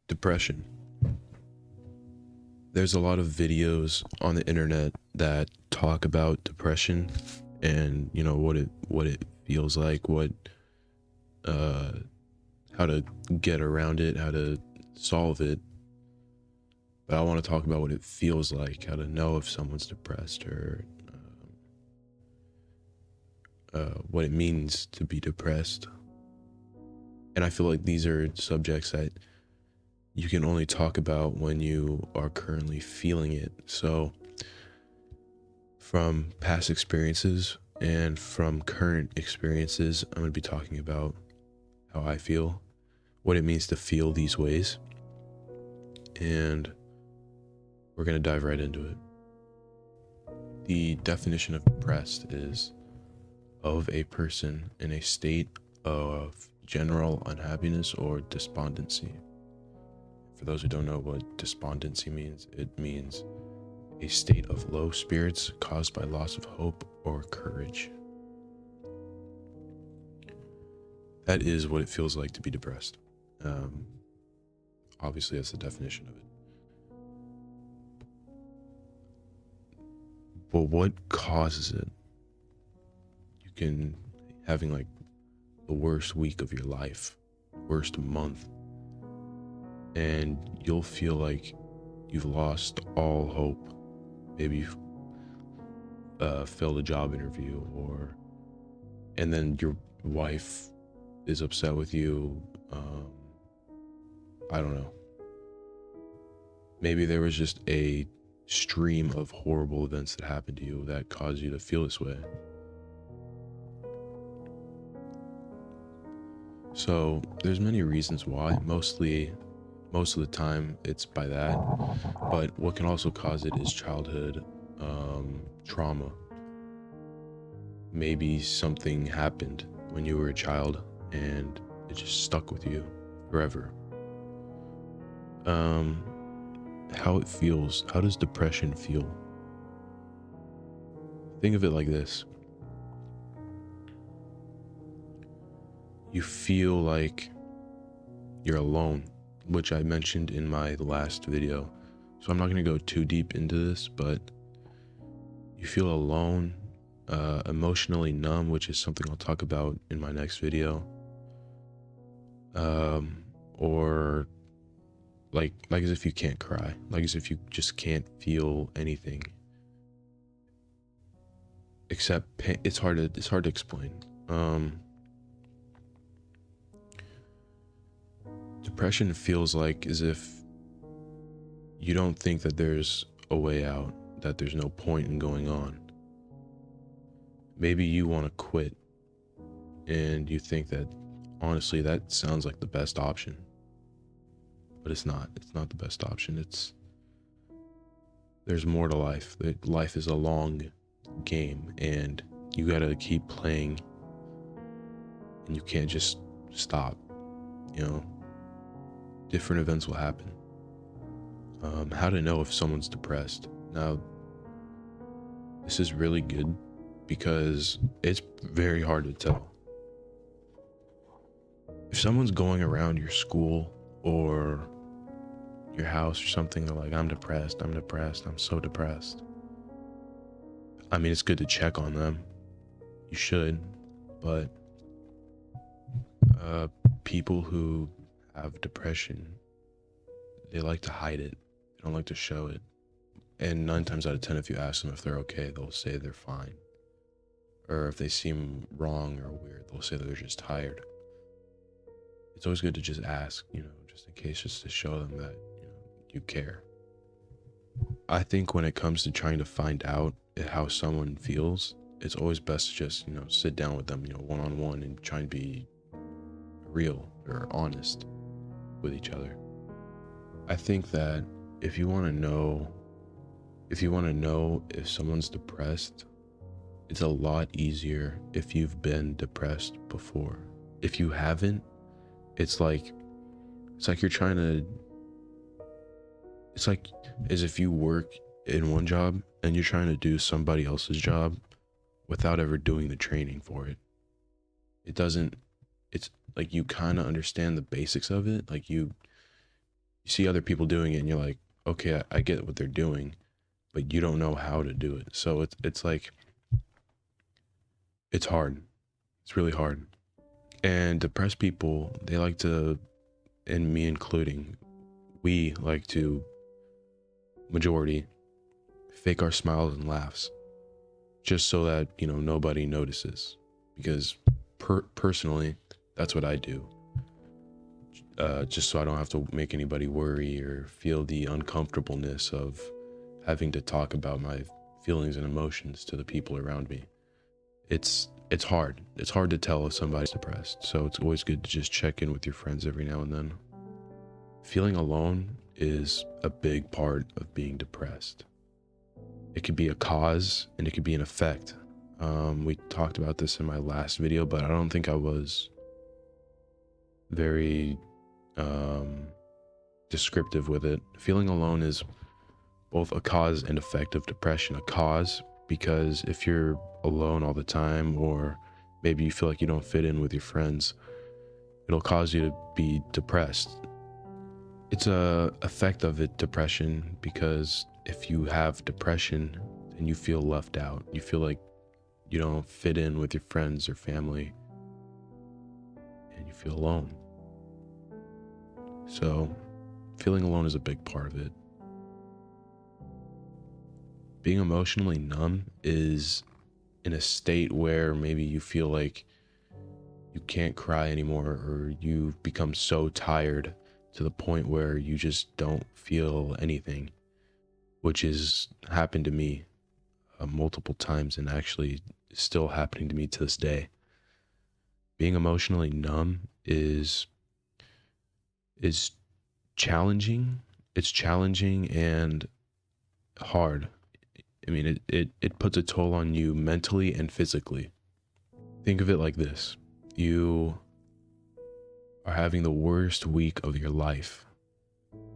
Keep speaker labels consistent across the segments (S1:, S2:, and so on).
S1: Depression. There's a lot of videos on the internet that talk about depression and what it feels like, what uh how to get around it, how to solve it. But I want to talk about what it feels like, how to know if someone's depressed, or what it means to be depressed. And I feel like these are subjects that you can only talk about when you are currently feeling it. So from past experiences and from current experiences, I'm going to be talking about how I feel, what it means to feel these ways, and we're going to dive right into it. The definition of depressed is of a person in a state of general unhappiness or despondency. For those who don't know what despondency means, it means a state of low spirits caused by loss of hope or courage. That is what it feels like to be depressed. Obviously, that's the definition of it. But what causes it? You can having like the worst week of your life, worst month, and you'll feel like you've lost all hope. Maybe you've failed a job interview, and then your wife is upset with you. I don't know. Maybe there was just a stream of horrible events that happened to you that caused you to feel this way. So there's many reasons why. Most of the time it's by that, but what can also cause it is childhood trauma. Maybe something happened when you were a child and it just stuck with you forever. How it feels. How does depression feel? Think of it like this. You feel like you're alone, which I mentioned in my last video. So I'm not going to go too deep into this, but you feel alone, emotionally numb, which is something I'll talk about in my next video. Or like as if you can't cry, like as if you just can't feel anything except pain. It's hard to explain. Depression feels like as if you don't think that there's a way out, that there's no point in going on. Maybe you want to quit and you think that honestly that sounds like the best option, but it's not the best option. There's more to life. Life is a long game and you gotta keep playing, and you can't just stop. Different events will happen. How to know if someone's depressed. Now, this is really good because it's very hard to tell. If someone's going around your school or your house or something, they're like, I'm depressed, I'm so depressed. I mean, it's good to check on them. You should, but people who have depression, they like to hide it. They don't like to show it. And 9 times out of 10, if you ask them if they're okay, they'll say they're fine. Or if they seem wrong or weird, they'll say that they're just tired. It's always good to just ask, just in case, just to show them that, you care. I think when it comes to trying to find out how someone feels, it's always best to just, sit down with them, one-on-one, and try and be real or honest with each other. I think that if you want to know if someone's depressed, it's a lot easier if you've been depressed before. If you haven't, it's like you're trying to, it's like as if you work in one job and you're trying to do somebody else's job without ever doing the training for it. It's like you kind of understand the basics of it. Like you You see other people doing it and you're like, okay, I get what they're doing, but you don't know how to do it. So it's like, it's hard. It's really hard. And depressed people, they like to, and me including, we like to, majority, fake our smiles and laughs just so that, nobody notices. Because personally, that's what I do. Just so I don't have to make anybody worry or feel the uncomfortableness of having to talk about my feelings and emotions to the people around me. It's hard. It's hard to tell if somebody's depressed. So it's always good to just check in with your friends every now and then. Feeling alone is a big part of being depressed. It could be a cause and it could be an effect. We talked about this in my last video, but I don't think I was very descriptive with it. Feeling alone is both a cause and effect of depression. A cause because if you're alone all the time, or maybe you feel like you don't fit in with your friends, it'll cause you to be depressed. It's a effect of it, depression, because if you have depression, then you feel left out. You feel like you don't fit in with your friends or family, and you feel alone. So feeling alone is a big part of it. Being emotionally numb is in a state where maybe you feel like you can't cry anymore, or you've become so tired to the point where you just don't feel anything, which has happened to me multiple times and actually is still happening to me to this day. Being emotionally numb is challenging. It's challenging and hard. I mean, it puts a toll on you mentally and physically. Think of it like this. You are having the worst week of your life,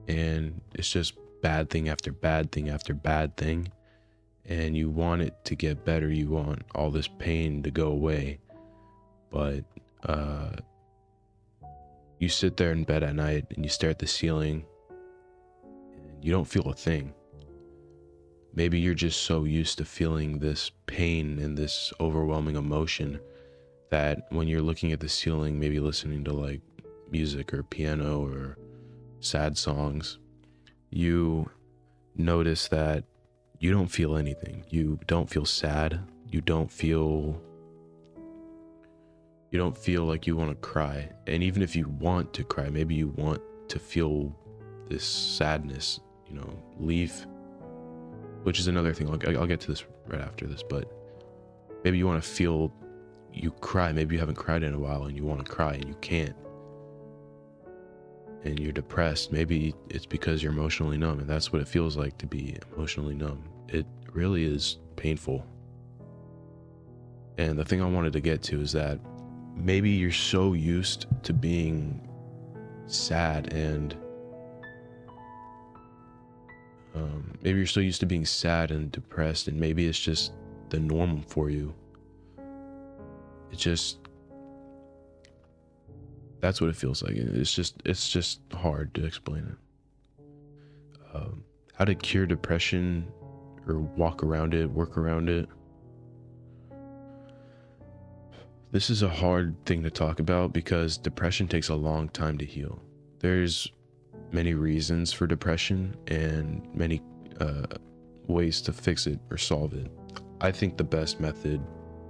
S1: and it's just bad thing after bad thing after bad thing, and you want it to get better. You want all this pain to go away, but you sit there in bed at night and you stare at the ceiling and you don't feel a thing. Maybe you're just so used to feeling this pain and this overwhelming emotion that when you're looking at the ceiling, maybe listening to like music or piano or sad songs, you notice that you don't feel anything. You don't feel sad. You don't feel like you want to cry. And even if you want to cry, maybe you want to feel this sadness, leave, which is another thing. I'll get to this right after this, but maybe you want to feel, you cry. Maybe you haven't cried in a while and you want to cry and you can't. And you're depressed. Maybe it's because you're emotionally numb, and that's what it feels like to be emotionally numb. It really is painful. And the thing I wanted to get to is that maybe you're so used to being sad and maybe you're so used to being sad and depressed, and maybe it's just the norm for you. That's what it feels like. It's just hard to explain it. How to cure depression or work around it. This is a hard thing to talk about because depression takes a long time to heal. There's many reasons for depression and many ways to fix it or solve it. I think the best method,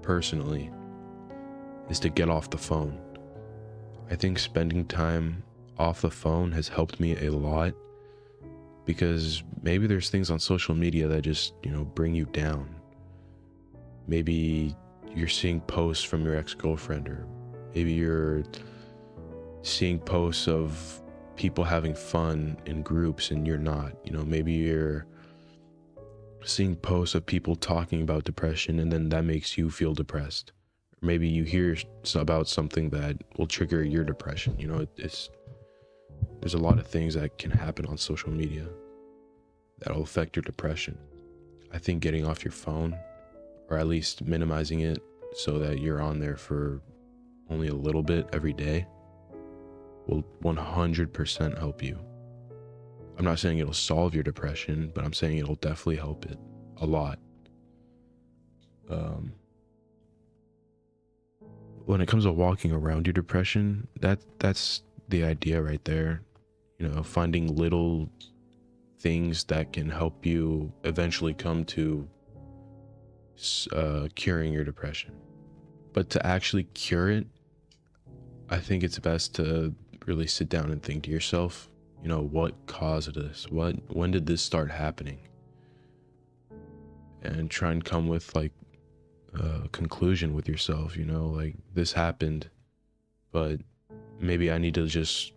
S1: personally, is to get off the phone. I think spending time off the phone has helped me a lot, because maybe there's things on social media that just, bring you down. Maybe you're seeing posts from your ex-girlfriend, or maybe you're seeing posts of people having fun in groups and you're not. Maybe you're seeing posts of people talking about depression and then that makes you feel depressed. Or maybe you hear about something that will trigger your depression. There's a lot of things that can happen on social media that'll affect your depression. I think getting off your phone, or at least minimizing it so that you're on there for only a little bit every day, will 100% help you. I'm not saying it'll solve your depression, but I'm saying it'll definitely help it a lot. Um, when it comes to walking around your depression, that's the idea right there. You know, finding little things that can help you eventually come to curing your depression. But to actually cure it, I think it's best to really sit down and think to yourself, you know, what caused this? When did this start happening? And try and come with like a conclusion with yourself, you know, like this happened, but maybe I need to just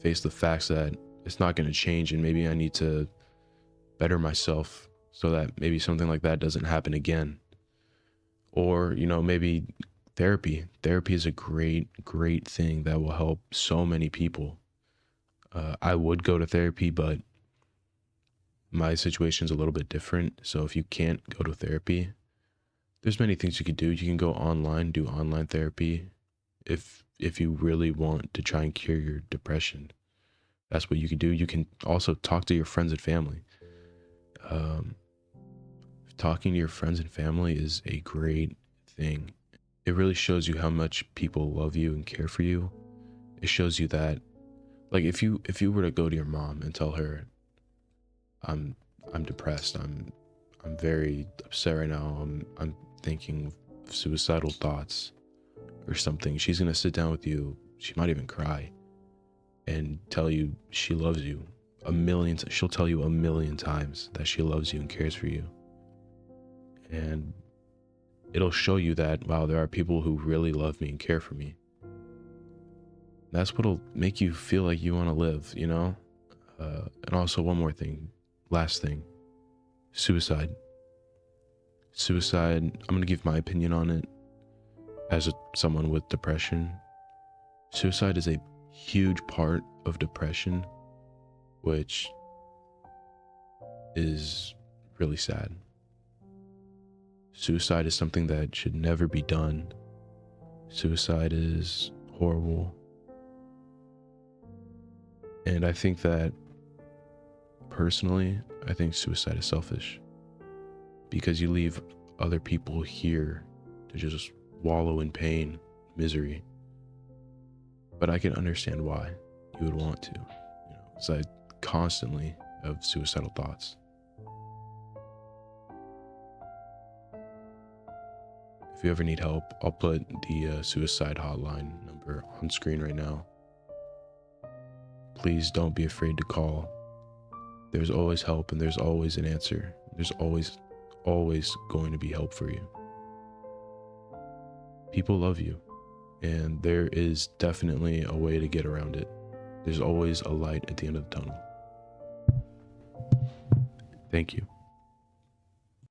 S1: face the facts that it's not going to change, and maybe I need to better myself so that maybe something like that doesn't happen again. Or, you know, maybe therapy is a great thing that will help so many people. I would go to therapy, but my situation's a little bit different. So if you can't go to therapy, there's many things you could do. You can go online, do online therapy if you really want to try and cure your depression. That's what you can do. You can also talk to your friends and family. Um, Talking to your friends and family is a great thing. It really shows you how much people love you and care for you. It shows you that, like, if you were to go to your mom and tell her, I'm I'm depressed, I'm very upset right now, I'm thinking of suicidal thoughts or something, she's gonna sit down with you, she might even cry and tell you she loves you she'll tell you a million times that she loves you and cares for you. And it'll show you that, wow, there are people who really love me and care for me. That's what'll make you feel like you want to live, you know? And also one more thing, last thing, suicide. Suicide, I'm going to give my opinion on it as someone with depression. Suicide is a huge part of depression, which is really sad. Suicide is something that should never be done. Suicide is horrible. And I think that, personally, I think suicide is selfish, because you leave other people here to just wallow in pain, misery. But I can understand why you would want to, you know, because I constantly have suicidal thoughts. If you ever need help, I'll put the suicide hotline number on screen right now. Please don't be afraid to call. There's always help, and there's always an answer. There's always going to be help for you. People love you, and there is definitely a way to get around it. There's always a light at the end of the tunnel. Thank you.